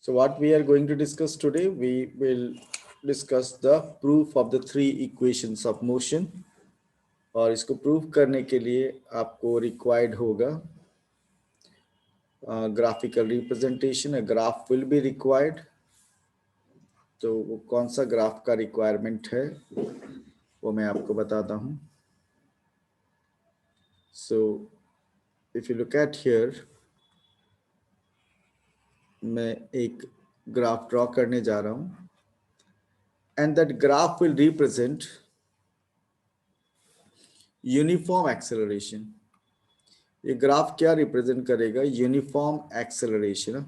So what we are going to discuss today, we will discuss the proof of the three equations of motion. और इसको prove करने के लिए आपको required होगा graphical representation, graph will be required. तो वो कौन सा ग्राफ का रिक्वायरमेंट है वो मैं आपको बताता हूँ. So if you look at here, मैं एक ग्राफ ड्रॉ करने जा रहा हूँ and that graph will represent uniform acceleration. ये ग्राफ क्या रिप्रेजेंट करेगा? Uniform acceleration.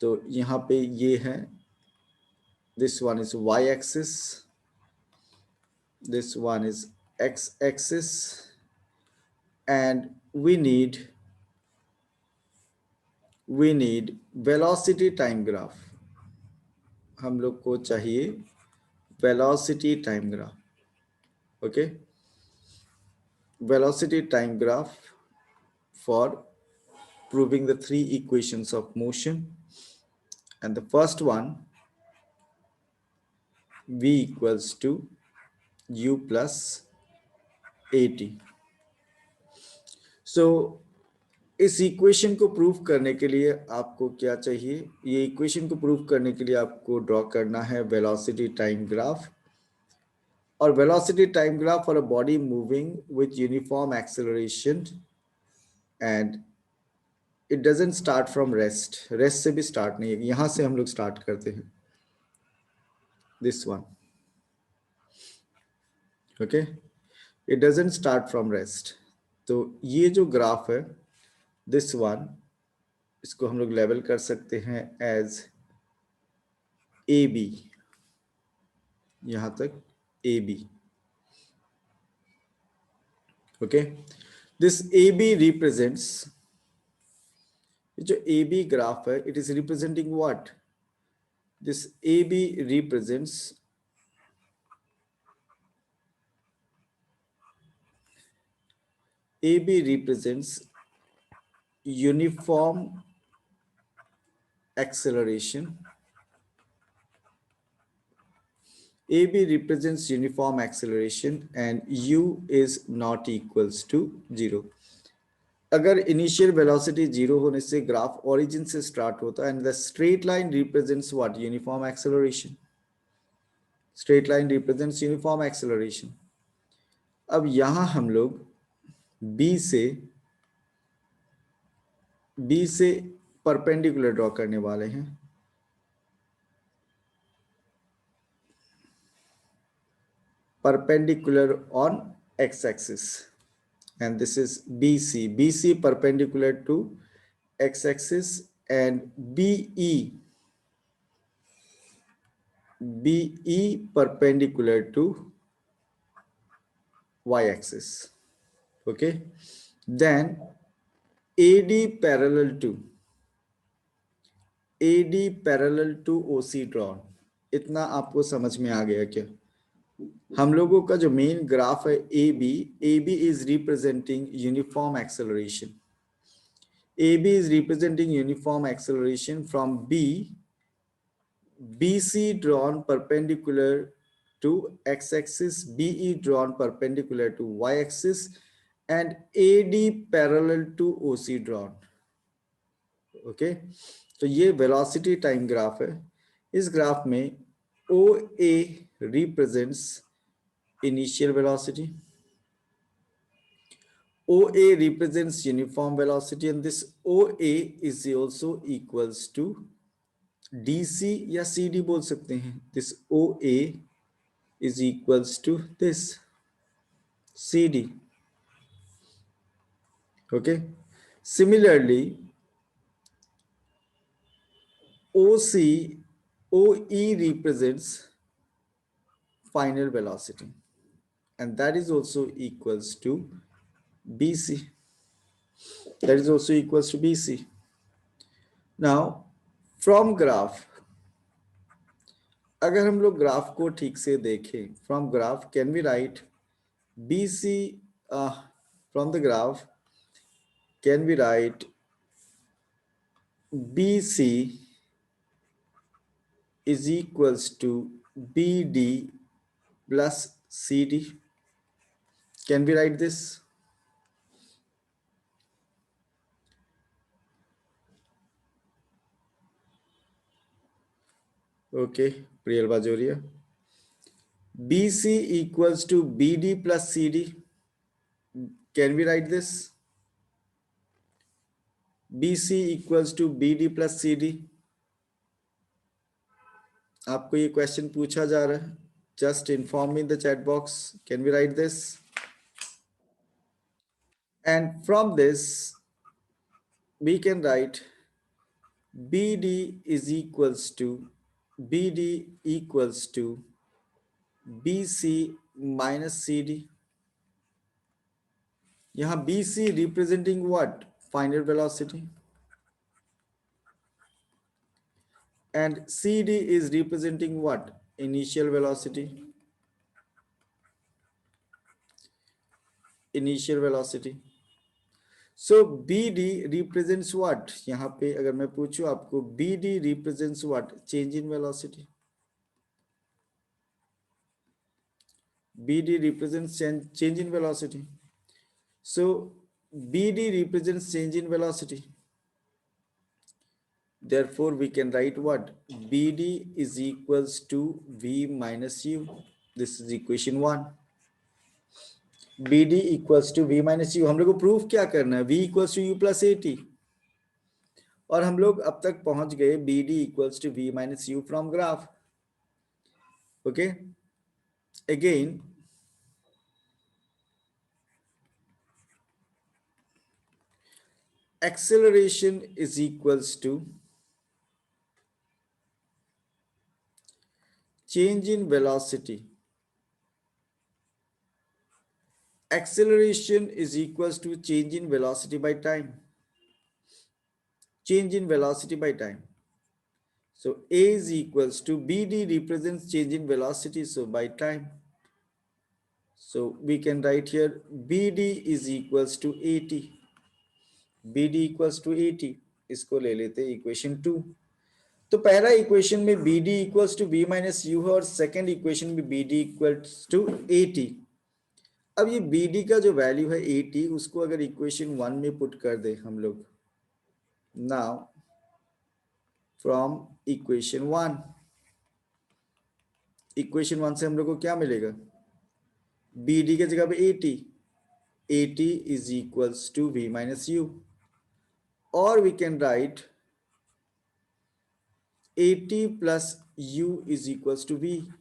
तो यहाँ पे ये है, this one is y axis, this one is x axis, and we need velocity time graph. हम लोग को चाहिए velocity time graph. Okay, velocity time graph for proving the three equations of motion. And the first one, v equals to u plus at. So इस equation को prove करने के लिए आपको क्या चाहिए? ये इक्वेशन को प्रूव करने के लिए आपको ड्रॉ करना है वेलोसिटी टाइम ग्राफ. और velocity time graph for a body moving with uniform acceleration, and it doesn't start from rest. Rest से भी स्टार्ट नहीं है, यहां से हम लोग स्टार्ट करते हैं. This one, okay, it doesn't start from rest. तो ये जो ग्राफ है, दिस वन, इसको हम लोग लेवल कर सकते हैं एज ए बी. यहां तक A B. Okay, this A B represents, जो ए बी ग्राफ है, it is representing what? This A B represents uniform acceleration. AB represents uniform acceleration and u is not equals to 0. अगर initial velocity 0 होने से graph origin से start होता है and the straight line represents what? Uniform acceleration. Straight line represents uniform acceleration. अब यहां हम लोग B से परपेंडिकुलर ड्रॉ करने वाले हैं. Perpendicular on x axis, and this is BC perpendicular to x axis, and BE perpendicular to y axis. Okay, then AD parallel to OC drawn. इतना आपको समझ में आ गया क्या? हम लोगों का जो मेन ग्राफ है A B is representing uniform acceleration. A B is representing uniform acceleration from BC drawn perpendicular to x axis, BE drawn perpendicular to y axis, and AD parallel to OC drawn. Okay, तो ये velocity time graph है. इस graph में OA represents initial velocity, OA represents uniform velocity, and this OA is also equals to DC या CD बोल सकते हैं. This OA is equals to this CD. Okay, similarly OE represents final velocity, and that is also equals to BC. That is also equals to BC. Now from graph, अगर हम लोग graph को ठीक से देखें, from graph can we write BC, from the graph can we write BC is equals to BD plus CD. Can we write this? Okay, Priyal Bajoria. BC equals to BD plus CD. Can we write this? BC equals to BD plus CD. आपको ये question पूछा जा रहा है. Just inform me in the chat box. Can we write this? And from this, we can write BD is equals to BD equals to BC minus CD. यहाँ BC representing what? Final velocity. And CD is representing what? Initial velocity. Initial velocity. So BD represents what? यहाँ पे अगर मैं पूछूं आपको BD represents what? Change in velocity. BD represents change in velocity. So BD represents change in velocity. Therefore, we can write what? BD is equals to V minus U. This is equation 1. BD equals to V minus U. हम लोग को proof क्या करना है? V equals to U plus AT. और हम लोग अब तक पहुंच गए BD equals to V minus U from graph. Okay. Again, acceleration is equals to change in velocity. Acceleration is equals to change in velocity by time. Change in velocity by time. So A is equals to BD represents change in velocity, so by time. So we can write here BD is equals to AT. BD equals to AT. इसको ले लेते equation 2. तो पहला equation में BD equals to V minus U है और second equation में BD equals to AT. अब ये BD का जो वैल्यू है AT उसको अगर इक्वेशन 1 में पुट कर दे हम लोग. Now from equation 1, इक्वेशन 1 से हम लोग को क्या मिलेगा? BD के जगह पे AT. AT is equals to V minus U. Or we can write AT plus U is equals to V.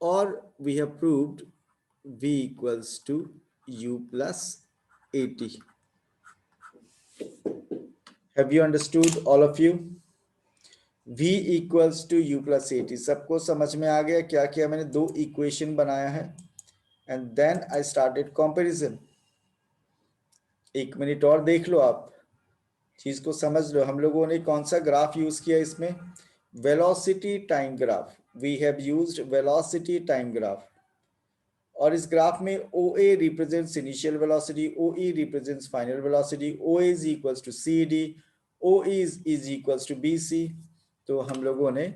Or we have proved V equals to U plus AT. Have you understood, all of you? V equals to U plus AT. सबको समझ में आ गया? क्या किया मैंने? दो equation बनाया है and then I started comparison. एक मिनट और देख लो, आप चीज को समझ लो. हम लोगों ने कौन सा ग्राफ यूज किया इसमें? Velocity time graph. We have used velocity time graph. और इस ग्राफ में OA represents initial velocity, OE represents final velocity, OA is equals to CD, OE is equals to BC. तो हम लोगों ने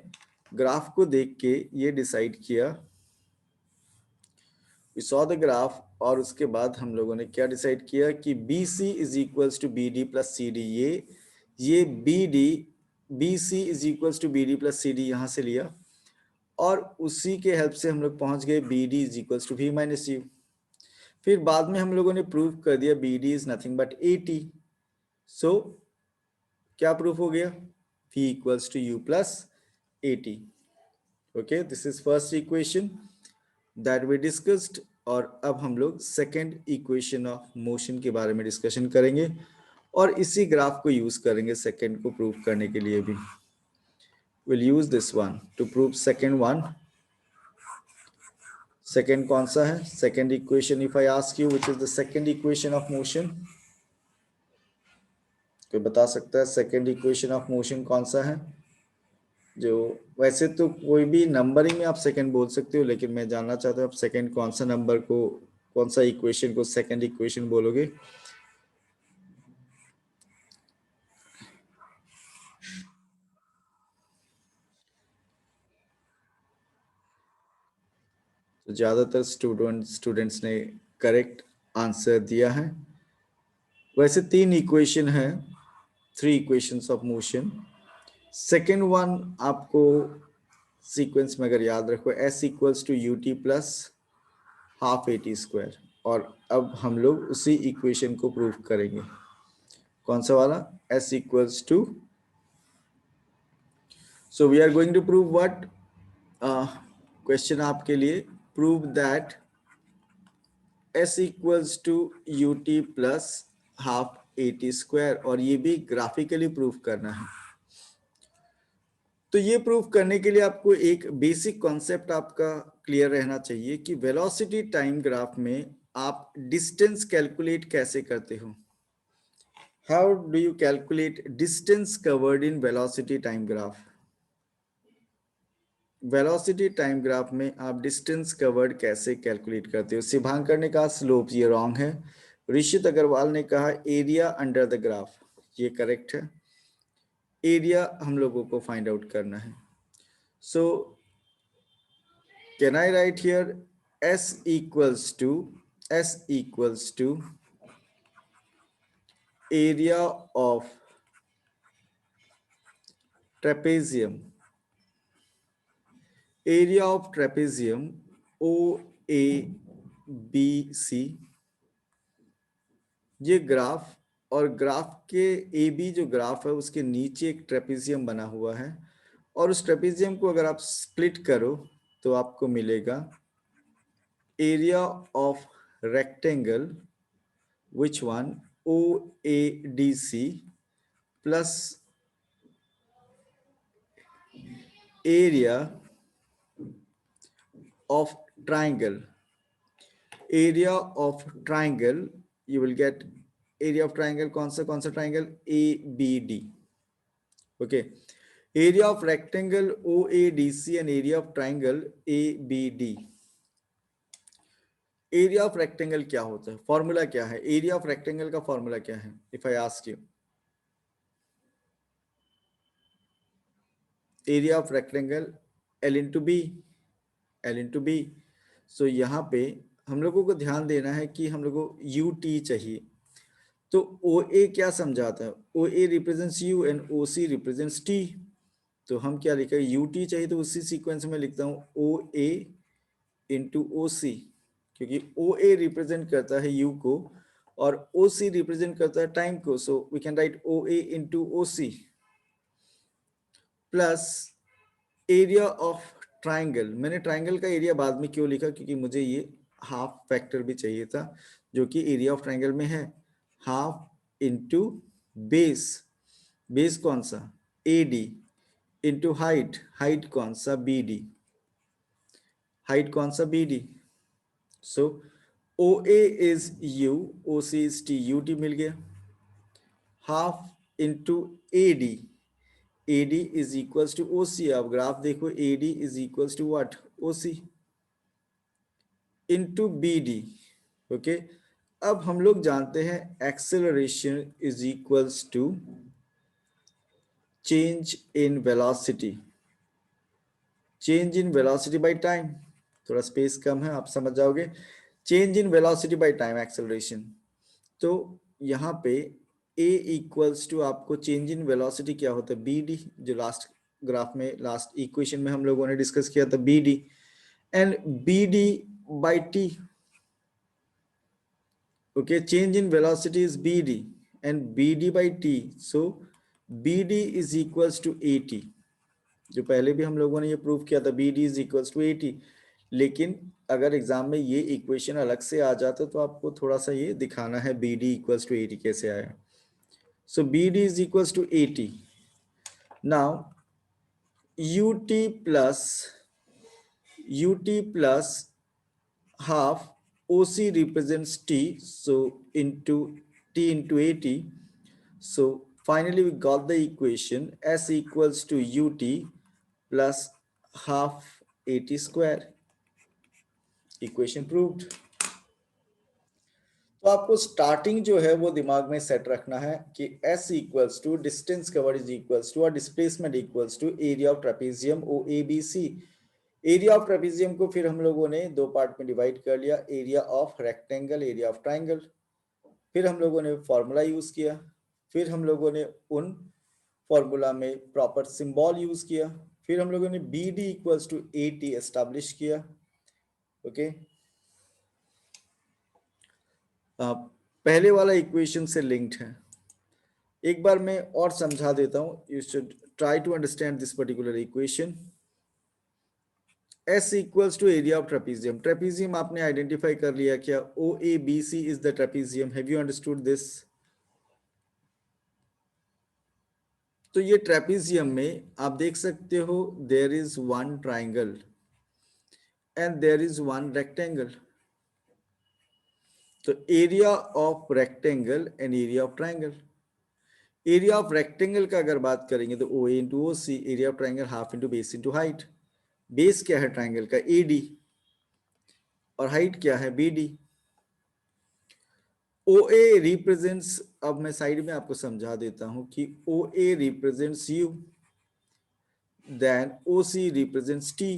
ग्राफ को देख के ये डिसाइड किया. We saw the graph और उसके बाद हम लोगों ने क्या डिसाइड किया कि BC is equals to BD plus CD. ये BC is equals to BD plus CD यहां से लिया और उसी के हेल्प से हम लोग पहुंच गए BD is equals to V minus U. फिर बाद में हम लोगों ने प्रूव कर दिया BD is nothing but AT. So क्या प्रूफ हो गया? V equals to U plus AT. Okay, this is first equation that we discussed. और अब हम लोग सेकेंड इक्वेशन ऑफ मोशन के बारे में डिस्कशन करेंगे और इसी ग्राफ को यूज करेंगे सेकेंड को प्रूव करने के लिए भी. We'll use this one to prove second one. Second कौन सा है? Second equation, if I ask you which is the second equation of motion, कोई बता सकता है second equation of motion कौन सा है? जो वैसे तो कोई भी नंबरिंग में आप सेकंड बोल सकते हो, लेकिन मैं जानना चाहता हूँ आप सेकंड कौन सा नंबर को, कौन सा इक्वेशन को सेकंड इक्वेशन बोलोगे? तो ज्यादातर स्टूडेंट्स ने करेक्ट आंसर दिया है। वैसे 3 इक्वेशन है, 3 equations of motion. Second one आपको सीक्वेंस में अगर याद रखो, S equals to U T plus half A T square. और अब हम लोग उसी इक्वेशन को प्रूव करेंगे। कौन सा वाला? S equals to, so we are going to prove what, question आपके लिए, prove that S equals to U T plus half A T square. और ये भी ग्राफिकली प्रूव करना है। तो ये प्रूव करने के लिए आपको एक बेसिक कॉन्सेप्ट आपका क्लियर रहना चाहिए कि वेलोसिटी टाइम ग्राफ में आप डिस्टेंस कैलकुलेट कैसे करते हो। How do you calculate distance covered in velocity time graph? Velocity time graph में आप डिस्टेंस कवर्ड कैसे कैलकुलेट करते हो? शिभांकर ने कहा स्लोप, ये रॉन्ग है। ऋषित अग्रवाल ने कहा एरिया अंडर द ग्राफ, ये करेक्ट है। एरिया हम लोगों को फाइंड आउट करना है। सो can I write here S equals to area of trapezium, OABC, ये ग्राफ, और ग्राफ के ए बी जो ग्राफ है उसके नीचे एक ट्रेपेजियम बना हुआ है, और उस ट्रेपेजियम को अगर आप स्प्लिट करो तो आपको मिलेगा area of rectangle, which one, OADC plus area of triangle. Area of triangle, you will get area of triangle, कौन सा triangle? ABD. Okay, area of rectangle OADC and area of triangle ABD. Area of rectangle क्या होता है? Formula क्या है? Area of rectangle का formula क्या है? If I ask you, area of rectangle L into B. So यहाँ पे हम लोगों को ध्यान देना है कि हम लोगों को यू टी चाहिए। तो ओ ए क्या समझाता है? O A represents U and O C represents T. तो हम क्या लिखें? यू टी चाहिए तो उसी सीक्वेंस में लिखता हूँ ओ ए इंटू ओ सी, क्योंकि ओ ए रिप्रेजेंट करता है यू को और ओ सी रिप्रेजेंट करता है टाइम को। So we can write O A into O C plus area of triangle. मैंने ट्राइंगल का एरिया बाद में क्यों लिखा? क्योंकि मुझे ये हाफ फैक्टर भी चाहिए था, जो कि एरिया ऑफ ट्राइंगल में है। हाफ इंटू बेस, बेस कौन सा? AD, इंटू हाइट, हाइट कौन सा? BD, हाइट कौन सा? BD। So OA is U, OC is T, UT मिल गया। Half into AD, AD is equals to OC। अब ग्राफ देखो, AD is equals to what? OC into BD। Okay, अब हम लोग जानते हैं acceleration is equals to change in velocity, change in velocity by time. थोड़ा स्पेस कम है, आप समझ जाओगे। Change in velocity by time acceleration. तो यहाँ पे A इक्वल्स टू आपको चेंज इन वेलोसिटी क्या होता है? BD, जो लास्ट ग्राफ में, लास्ट इक्वेशन में हम लोगों ने डिस्कस किया था, BD and BD by T। Okay, change in velocity is BD and BD by T. So BD is equals to AT, जो पहले भी हम लोगों ने ये प्रूव किया था, BD is equals to AT। लेकिन अगर एग्जाम में ये इक्वेशन अलग से आ जाता तो आपको थोड़ा सा ये दिखाना है BD equals to AT कैसे आया। So BD is equals to AT। Now UT plus half OC represents T, so into T into AT. So finally we got the equation S equals to UT plus half AT square. Equation proved। तो आपको starting जो है वो दिमाग में set रखना है कि S equals to distance covered is equals to और displacement equals to area of trapezium OABC। Area of trapezium को फिर हम लोगों ने दो पार्ट में डिवाइड कर लिया, area of rectangle, area of triangle. फिर हम लोगों ने फॉर्मूला यूज किया, फिर हम लोगों ने उन फॉर्मूला में प्रॉपर सिंबल यूज किया, फिर हम लोगों ने B D equals to A T establish किया। ओके, पहले वाला इक्वेशन से लिंक्ड है। एक बार मैं और समझा देता हूं, you should try to understand this particular equation. S equals to area of trapezium. Trapezium आपने आइडेंटिफाई कर लिया क्या? O A B C is the trapezium. Have you understood this? तो ये ट्रेपेजियम में आप देख सकते हो, there is one triangle and there is one rectangle. तो area of rectangle and area of triangle, area of rectangle का अगर बात करेंगे तो O A into O C, area of triangle half into base into height. Base क्या है triangle का? A D, और हाइट क्या है? B D. O A represents, अब मैं साइड में आपको समझा देता हूं कि O A represents U, then O C represents T.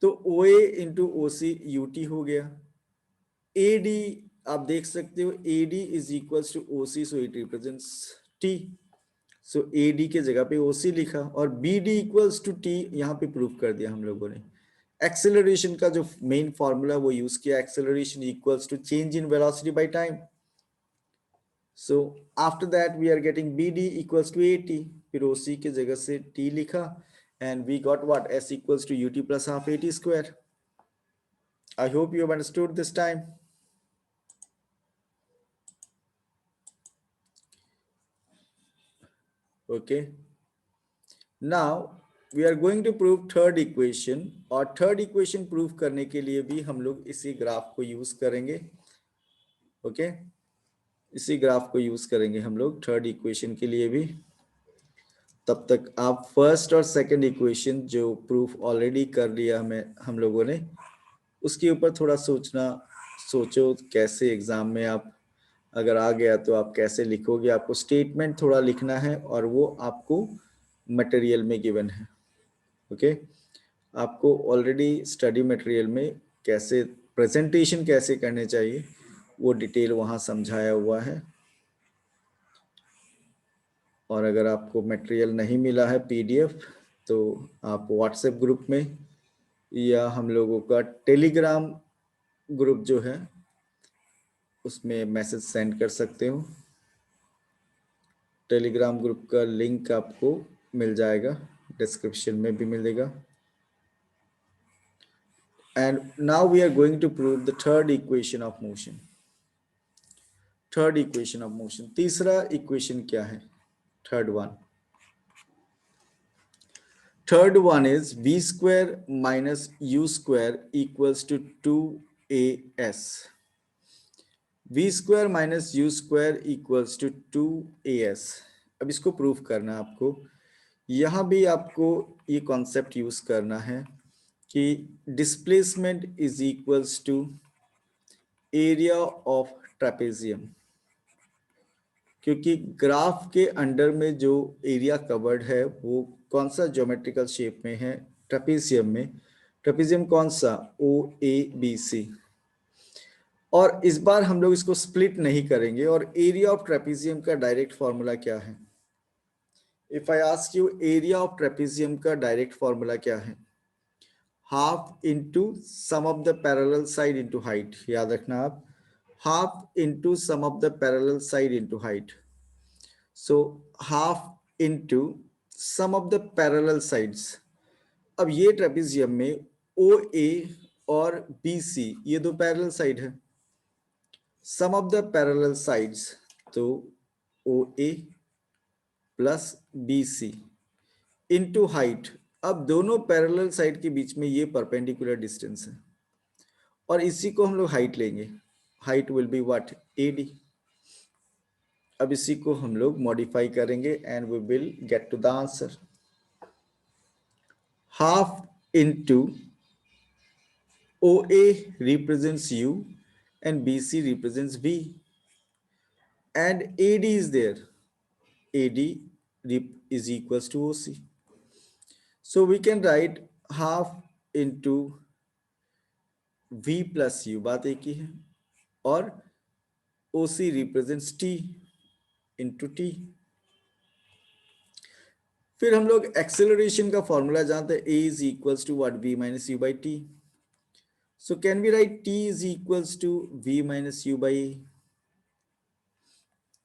तो O A into O C U T हो गया। ए डी आप देख सकते हो, A D is equals to O C, so it represents T. So A D के जगह पे ओ सी लिखा, और B D equals to T यहाँ पे प्रूफ कर दिया हम लोगों ने। एक्सेलरेशन का जो मेन फॉर्मूला वो यूज किया, acceleration equals to change in velocity by time. So after that we are getting B D equals to A T, फिर ओ सी के जगह से टी लिखा, and we got what? S equals to U T plus half A T square. I hope you have understood this time. Okay, now we are going to prove third equation, और third equation prove करने के लिए भी हम लोग इसी graph को use करेंगे। ओके, इसी ग्राफ को यूज करेंगे हम लोग थर्ड इक्वेशन के लिए भी। तब तक आप फर्स्ट और सेकंड इक्वेशन जो प्रूफ ऑलरेडी कर लिया हमें हम लोगों ने, उसके ऊपर थोड़ा सोचो कैसे एग्जाम में आप अगर आ गया तो आप कैसे लिखोगे। आपको स्टेटमेंट थोड़ा लिखना है, और वो आपको मटेरियल में गिवन है। ओके, आपको ऑलरेडी स्टडी मटेरियल में कैसे प्रेजेंटेशन कैसे करने चाहिए वो डिटेल वहाँ समझाया हुआ है। और अगर आपको मटेरियल नहीं मिला है पीडीएफ, तो आप व्हाट्सएप ग्रुप में या हम लोगों का टेलीग्राम ग्रुप जो है उसमें मैसेज सेंड कर सकते हो। टेलीग्राम ग्रुप का लिंक आपको मिल जाएगा, डिस्क्रिप्शन में भी मिलेगा। And now we are going to prove the third equation of motion. Third equation of motion, तीसरा इक्वेशन क्या है? Third one is v square minus u square equals to 2as। v square minus u square equals to 2as। अब इसको proof करना आपको, यहां भी आपको ये कॉन्सेप्ट यूज करना है कि displacement is equals to area of trapezium, क्योंकि ग्राफ के अंडर में जो एरिया कवर्ड है वो कौन सा ज्योमेट्रिकल शेप में है? ट्रेपेजियम में। ट्रेपेजियम कौन सा? ओ ए बी सी। और इस बार हम लोग इसको स्प्लिट नहीं करेंगे। और एरिया ऑफ ट्रेपेजियम का डायरेक्ट फॉर्मूला क्या है? If I ask you area of trapezium का डायरेक्ट फॉर्मूला क्या है? Half into sum of the parallel side into height. याद रखना आप, half into sum of the parallel side into height. So half into sum of the parallel sides. अब ये trapezium में ओ ए और बी सी ये दो पैरेलल साइड है। Sum of the parallel sides, तो O A plus B C into height. अब दोनों पैरेलल साइड के बीच में ये परपेंडिकुलर डिस्टेंस है, और इसी को हम लोग हाइट लेंगे। Height will be what? A D. अब इसी को हम लोग मॉडिफाई करेंगे and we will get to the answer. Half into O A represents U and BC represents V, and AD is there. AD is equals to OC. So we can write half into v plus u, बात एक ही है, और OC represents t into T. फिर हम लोग acceleration का formula जानते हैं, a is equals to what, v minus U by T. So can we write t is equals to v minus U by.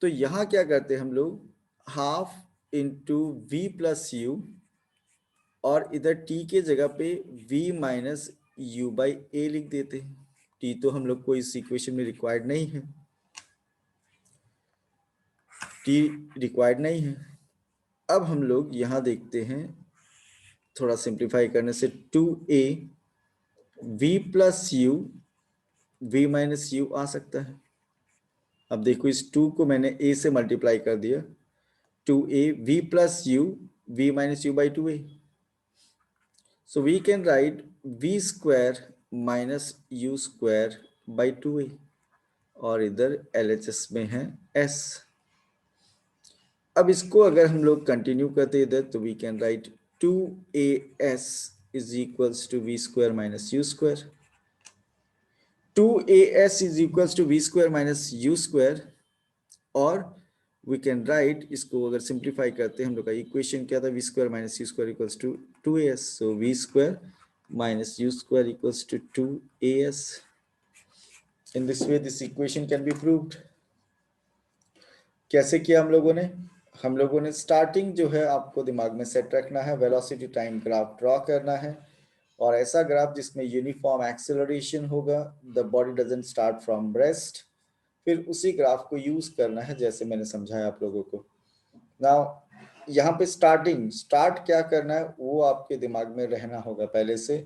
तो यहां क्या करते हैं हम लोग, half into V plus U, और इधर t के जगह पे v माइनस यू बाई ए लिख देते हैं। t तो हम लोग को इस इक्वेशन में रिक्वायर्ड नहीं है, t रिक्वायर्ड नहीं है। अब हम लोग यहां देखते हैं, थोड़ा सिंप्लीफाई करने से 2a v plus U v minus U आ सकता है। अब देखो इस 2 को मैंने a से मल्टीप्लाई कर दिया, 2a v plus U v minus U by 2a। So we can write v square minus u square by 2a, और इधर LHS में है s। अब इसको अगर हम लोग कंटिन्यू करते इधर, तो we can write 2as is equals to v square minus u square। 2as is equals to v square minus u square, और वी कैन राइट, इसको अगर सिंप्लीफाई करते हैं, हम लोग का इक्वेशन क्या था, V square minus U square equals to 2as। So V square minus U square equals to 2as। In this way this equation can be proved. कैसे किया हम लोगों ने स्टार्टिंग जो है आपको दिमाग में सेट रखना है, वेलोसिटी टाइम ग्राफ ड्रॉ करना है, और ऐसा ग्राफ जिसमें यूनिफॉर्म एक्सेलरेशन होगा, the body doesn't start from breast. फिर उसी ग्राफ को यूज करना है जैसे मैंने समझाया आप लोगों को। नाउ यहाँ पे स्टार्ट क्या करना है वो आपके दिमाग में रहना होगा पहले से।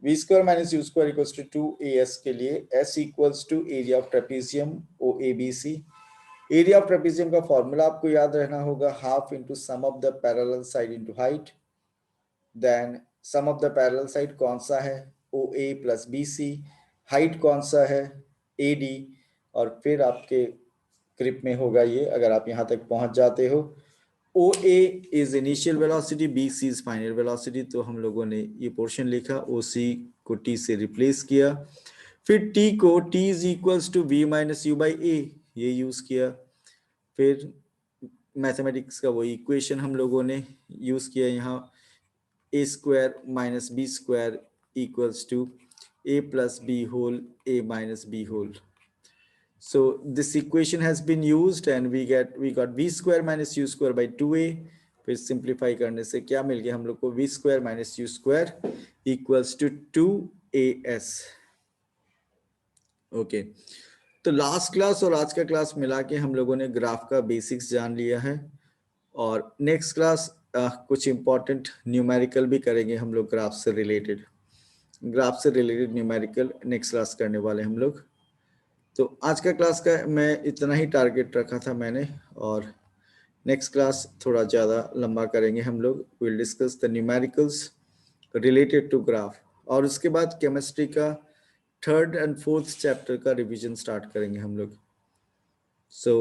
V square minus U square equals to 2as के लिए s equals to area of trapezium OABC। Area of trapezium का फॉर्मूला आपको याद रहना होगा, half into sum of the parallel side into height. Then sum of the parallel side कौन सा है, OA प्लस BC। हाइट कौन सा है, AD। और फिर आपके ग्रिप में होगा ये, अगर आप यहाँ तक पहुंच जाते हो, OA is initial velocity, BC is final velocity. तो हम लोगों ने ये पोर्शन लिखा, OC को T से रिप्लेस किया, फिर T को T is equals to V minus U by A, ये यूज किया। फिर मैथमेटिक्स का वो इक्वेशन हम लोगों ने यूज किया यहाँ, a square minus B square equals to a plus B whole a minus b whole. So this equation has been used and we got v square minus u square by 2a। फिर simplify करने से क्या मिल गया हम लोग को, v square minus u square equals to 2as। Okay, तो last class और आज का क्लास मिला के हम लोगों ने ग्राफ का बेसिक्स जान लिया है, और नेक्स्ट क्लास कुछ इंपॉर्टेंट न्यूमेरिकल भी करेंगे हम लोग, ग्राफ से रिलेटेड न्यूमेरिकल नेक्स्ट क्लास करने वाले हम लोग। तो आज का क्लास का मैं इतना ही टारगेट रखा था मैंने, और नेक्स्ट क्लास थोड़ा ज़्यादा लंबा करेंगे हम लोग। Will discuss the numericals related to graph, और उसके बाद केमिस्ट्री का 3rd and 4th चैप्टर का रिवीजन स्टार्ट करेंगे हम लोग। सो